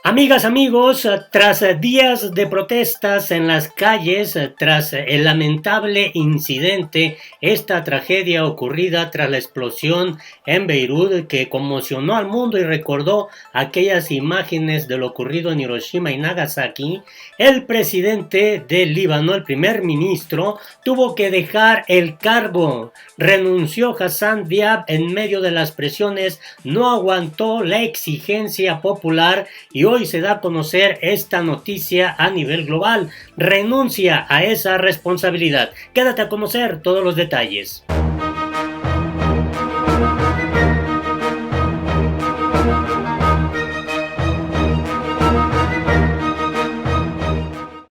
Amigas, amigos, tras días de protestas en las calles, tras el lamentable incidente, esta tragedia ocurrida tras la explosión en Beirut que conmocionó al mundo y recordó aquellas imágenes de lo ocurrido en Hiroshima y Nagasaki, el presidente del Líbano, el primer ministro, tuvo que dejar el cargo. Renunció Hassan Diab en medio de las presiones, no aguantó la exigencia popular y hoy se da a conocer esta noticia a nivel global. Renuncia a esa responsabilidad. Quédate a conocer todos los detalles.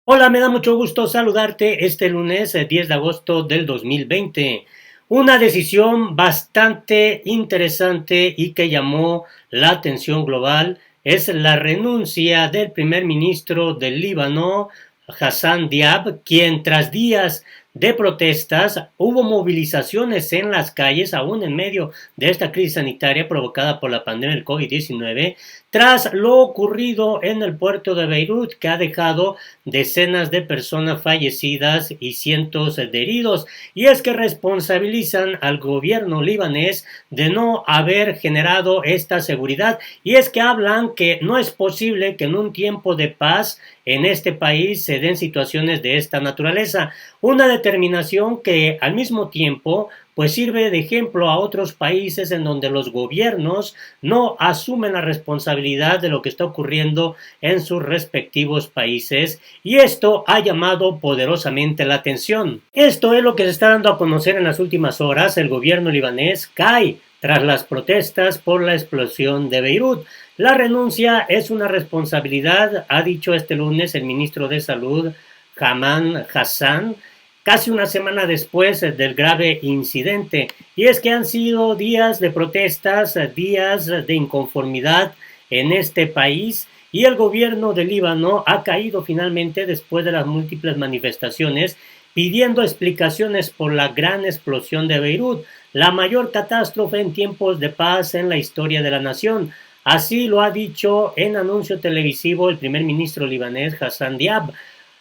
Hola, me da mucho gusto saludarte este lunes 10 de agosto del 2020. Una decisión bastante interesante y que llamó la atención global es la renuncia del primer ministro del Líbano, Hassan Diab, quien tras días de protestas hubo movilizaciones en las calles, aún en medio de esta crisis sanitaria provocada por la pandemia del COVID-19, tras lo ocurrido en el puerto de Beirut, que ha dejado decenas de personas fallecidas y cientos de heridos. Y es que responsabilizan al gobierno libanés de no haber generado esta seguridad. Y es que hablan que no es posible que en un tiempo de paz en este país se den situaciones de esta naturaleza. Una determinación que al mismo tiempo pues sirve de ejemplo a otros países en donde los gobiernos no asumen la responsabilidad de lo que está ocurriendo en sus respectivos países, y esto ha llamado poderosamente la atención. Esto es lo que se está dando a conocer en las últimas horas. El gobierno libanés cae tras las protestas por la explosión de Beirut. La renuncia es una responsabilidad, ha dicho este lunes el ministro de Salud, Haman Hassan, casi una semana después del grave incidente. Y es que han sido días de protestas, días de inconformidad en este país, y el gobierno de Líbano ha caído finalmente después de las múltiples manifestaciones pidiendo explicaciones por la gran explosión de Beirut, la mayor catástrofe en tiempos de paz en la historia de la nación. Así lo ha dicho en anuncio televisivo el primer ministro libanés Hassan Diab.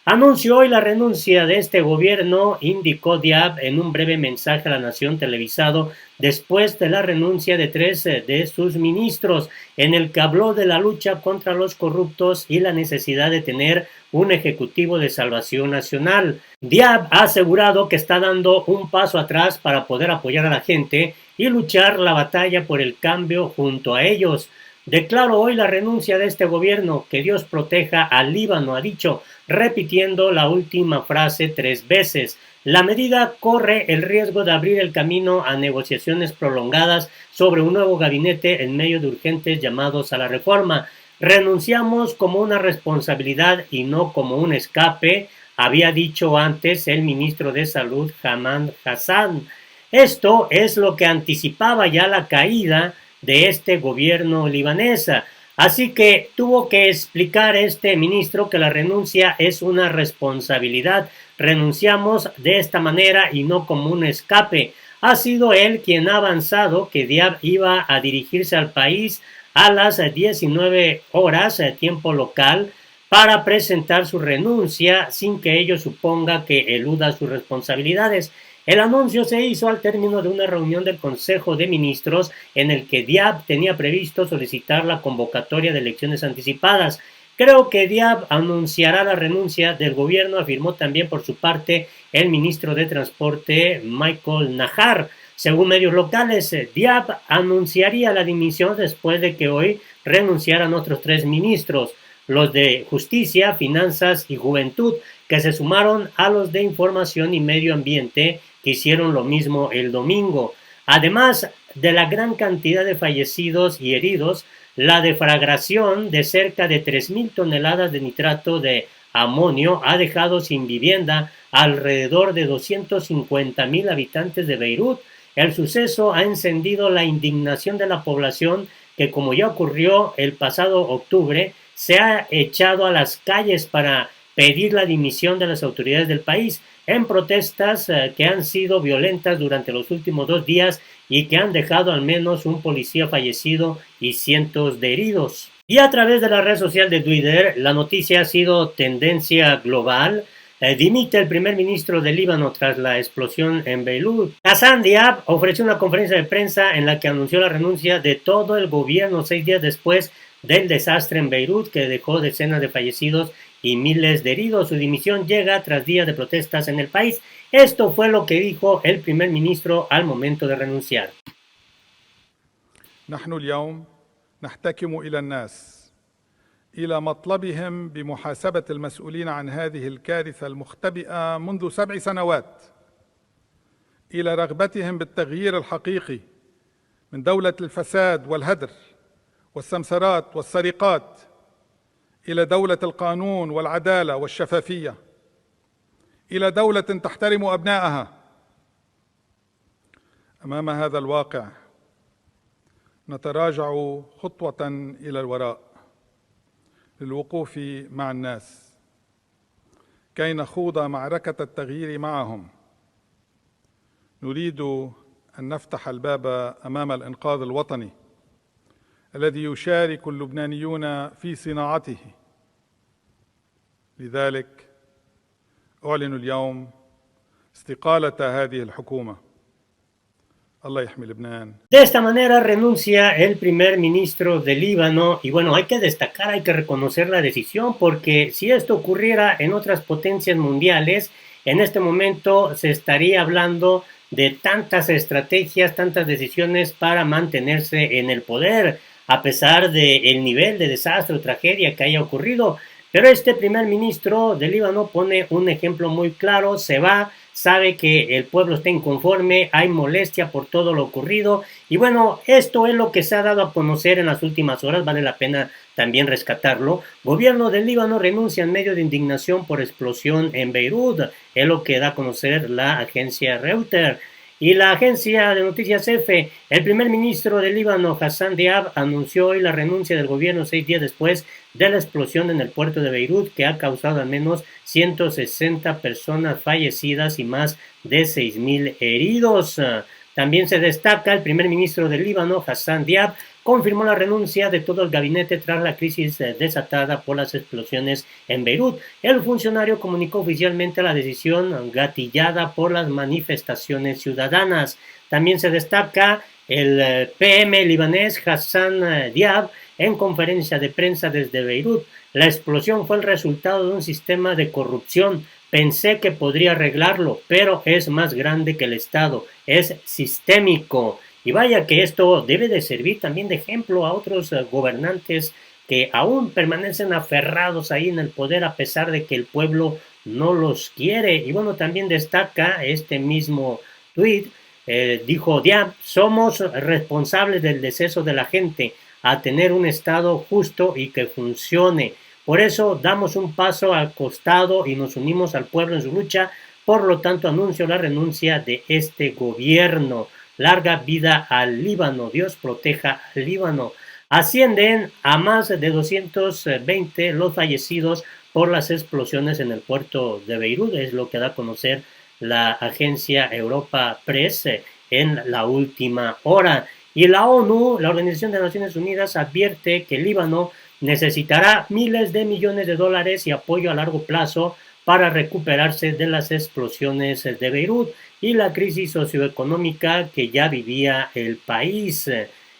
Anunció hoy la renuncia de este gobierno, indicó Diab en un breve mensaje a la nación televisado después de la renuncia de 3 de sus ministros, en el que habló de la lucha contra los corruptos y la necesidad de tener un ejecutivo de salvación nacional. Diab ha asegurado que está dando un paso atrás para poder apoyar a la gente y luchar la batalla por el cambio junto a ellos. Declaro hoy la renuncia de este gobierno, que Dios proteja al Líbano, ha dicho, repitiendo la última frase 3 veces. La medida corre el riesgo de abrir el camino a negociaciones prolongadas sobre un nuevo gabinete en medio de urgentes llamados a la reforma. Renunciamos como una responsabilidad y no como un escape, había dicho antes el ministro de Salud, Haman Hassan. Esto es lo que anticipaba ya la caída de este gobierno libanés. Así que tuvo que explicar este ministro que la renuncia es una responsabilidad. Renunciamos de esta manera y no como un escape. Ha sido él quien ha avanzado que Diab iba a dirigirse al país a las 19 horas, tiempo local, para presentar su renuncia sin que ello suponga que eluda sus responsabilidades. El anuncio se hizo al término de una reunión del Consejo de Ministros en el que Diab tenía previsto solicitar la convocatoria de elecciones anticipadas. Creo que Diab anunciará la renuncia del gobierno, afirmó también por su parte el ministro de Transporte Michael Nahar. Según medios locales, Diab anunciaría la dimisión después de que hoy renunciaran otros 3 ministros, los de Justicia, Finanzas y Juventud, que se sumaron a los de Información y Medio Ambiente, que hicieron lo mismo el domingo. Además de la gran cantidad de fallecidos y heridos, la deflagración de cerca de 3,000 toneladas de nitrato de amonio ha dejado sin vivienda alrededor de 250,000 habitantes de Beirut. El suceso ha encendido la indignación de la población que, como ya ocurrió el pasado octubre, se ha echado a las calles para pedir la dimisión de las autoridades del país en protestas que han sido violentas durante los últimos 2 días y que han dejado al menos un policía fallecido y cientos de heridos. Y a través de la red social de Twitter, la noticia ha sido tendencia global. Dimite el primer ministro del Líbano tras la explosión en Beirut. Hassan Diab ofreció una conferencia de prensa en la que anunció la renuncia de todo el gobierno 6 días después del desastre en Beirut que dejó decenas de fallecidos y miles de heridos. Su dimisión llega tras días de protestas en el país. Esto fue lo que dijo el primer ministro al momento de renunciar. نحن اليوم نحتكم إلى الناس إلى مطلبهم بمحاسبة المسؤولين عن هذه الكارثة المختبئة منذ 7 سنوات، إلى رغبتهم بالتغيير الحقيقي من دولة الفساد والهدر والسمسرات والسرقات إلى دولة القانون والعدالة والشفافية، إلى دولة تحترم أبنائها. أمام هذا الواقع نتراجع خطوة إلى الوراء للوقوف مع الناس كي نخوض معركة التغيير معهم. نريد أن نفتح الباب أمام الإنقاذ الوطني الذي يشارك اللبنانيون في صناعته. لذلك أعلن اليوم استقالة هذه الحكومة. De esta manera renuncia el primer ministro del Líbano y bueno, hay que destacar, hay que reconocer la decisión porque si esto ocurriera en otras potencias mundiales, en este momento se estaría hablando de tantas estrategias, tantas decisiones para mantenerse en el poder, a pesar del nivel de desastre o tragedia que haya ocurrido. Pero este primer ministro del Líbano pone un ejemplo muy claro, se va, sabe que el pueblo está inconforme, hay molestia por todo lo ocurrido y bueno, esto es lo que se ha dado a conocer en las últimas horas, vale la pena también rescatarlo. Gobierno del Líbano renuncia en medio de indignación por explosión en Beirut, es lo que da a conocer la agencia Reuters. Y la agencia de noticias EFE, el primer ministro del Líbano, Hassan Diab, anunció hoy la renuncia del gobierno 6 días después de la explosión en el puerto de Beirut, que ha causado al menos 160 personas fallecidas y más de 6.000 heridos. También se destaca el primer ministro del Líbano, Hassan Diab, confirmó la renuncia de todo el gabinete tras la crisis desatada por las explosiones en Beirut. El funcionario comunicó oficialmente la decisión gatillada por las manifestaciones ciudadanas. También se destaca el PM libanés Hassan Diab en conferencia de prensa desde Beirut. La explosión fue el resultado de un sistema de corrupción. Pensé que podría arreglarlo, pero es más grande que el Estado, es sistémico. Y vaya que esto debe de servir también de ejemplo a otros gobernantes que aún permanecen aferrados ahí en el poder a pesar de que el pueblo no los quiere. Y bueno, también destaca este mismo tuit, dijo Diab, somos responsables del deceso de la gente a tener un Estado justo y que funcione. Por eso damos un paso al costado y nos unimos al pueblo en su lucha. Por lo tanto, anuncio la renuncia de este gobierno. Larga vida al Líbano, Dios proteja al Líbano. Ascienden a más de 220 los fallecidos por las explosiones en el puerto de Beirut, es lo que da a conocer la agencia Europa Press en la última hora. Y la ONU, la Organización de Naciones Unidas, advierte que el Líbano necesitará miles de millones de dólares y apoyo a largo plazo para recuperarse de las explosiones de Beirut y la crisis socioeconómica que ya vivía el país.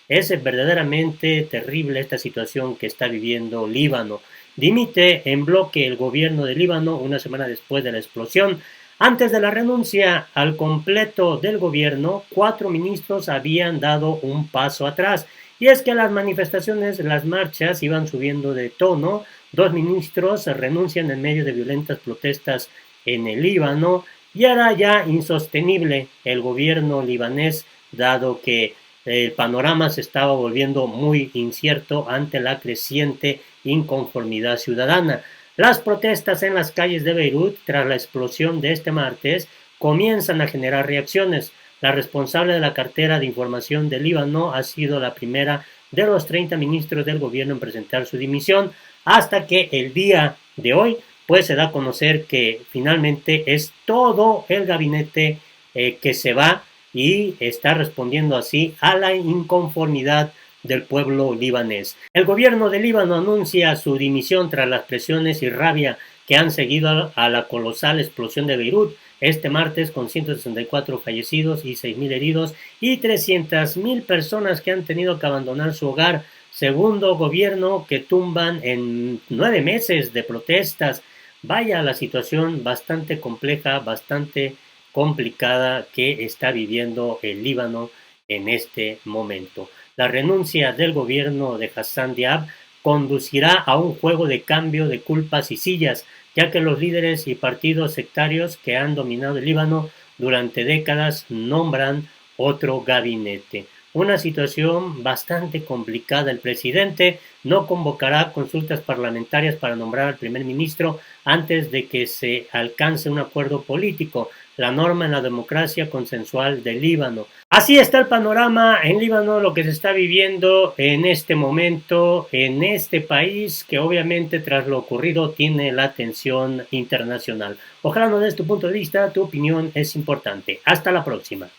Es verdaderamente terrible esta situación que está viviendo Líbano. Dimite en bloque el gobierno de Líbano una semana después de la explosión. Antes de la renuncia al completo del gobierno, 4 ministros habían dado un paso atrás. Y es que las manifestaciones, las marchas iban subiendo de tono. 2 ministros renuncian en medio de violentas protestas en el Líbano y era ya insostenible el gobierno libanés dado que el panorama se estaba volviendo muy incierto ante la creciente inconformidad ciudadana. Las protestas en las calles de Beirut tras la explosión de este martes comienzan a generar reacciones. La responsable de la cartera de información del Líbano ha sido la primera de los 30 ministros del gobierno en presentar su dimisión, hasta que el día de hoy pues se da a conocer que finalmente es todo el gabinete que se va y está respondiendo así a la inconformidad del pueblo libanés. El gobierno de Líbano anuncia su dimisión tras las presiones y rabia que han seguido a la colosal explosión de Beirut este martes, con 164 fallecidos y 6.000 heridos y 300.000 personas que han tenido que abandonar su hogar. Segundo gobierno que tumban en 9 meses de protestas. Vaya la situación bastante compleja, bastante complicada que está viviendo el Líbano en este momento. La renuncia del gobierno de Hassan Diab conducirá a un juego de cambio de culpas y sillas, ya que los líderes y partidos sectarios que han dominado el Líbano durante décadas nombran otro gabinete. Una situación bastante complicada. El presidente no convocará consultas parlamentarias para nombrar al primer ministro antes de que se alcance un acuerdo político, la norma en la democracia consensual del Líbano. Así está el panorama en Líbano, lo que se está viviendo en este momento en este país, que obviamente tras lo ocurrido tiene la atención internacional. Ojalá no des tu punto de vista, tu opinión es importante. Hasta la próxima.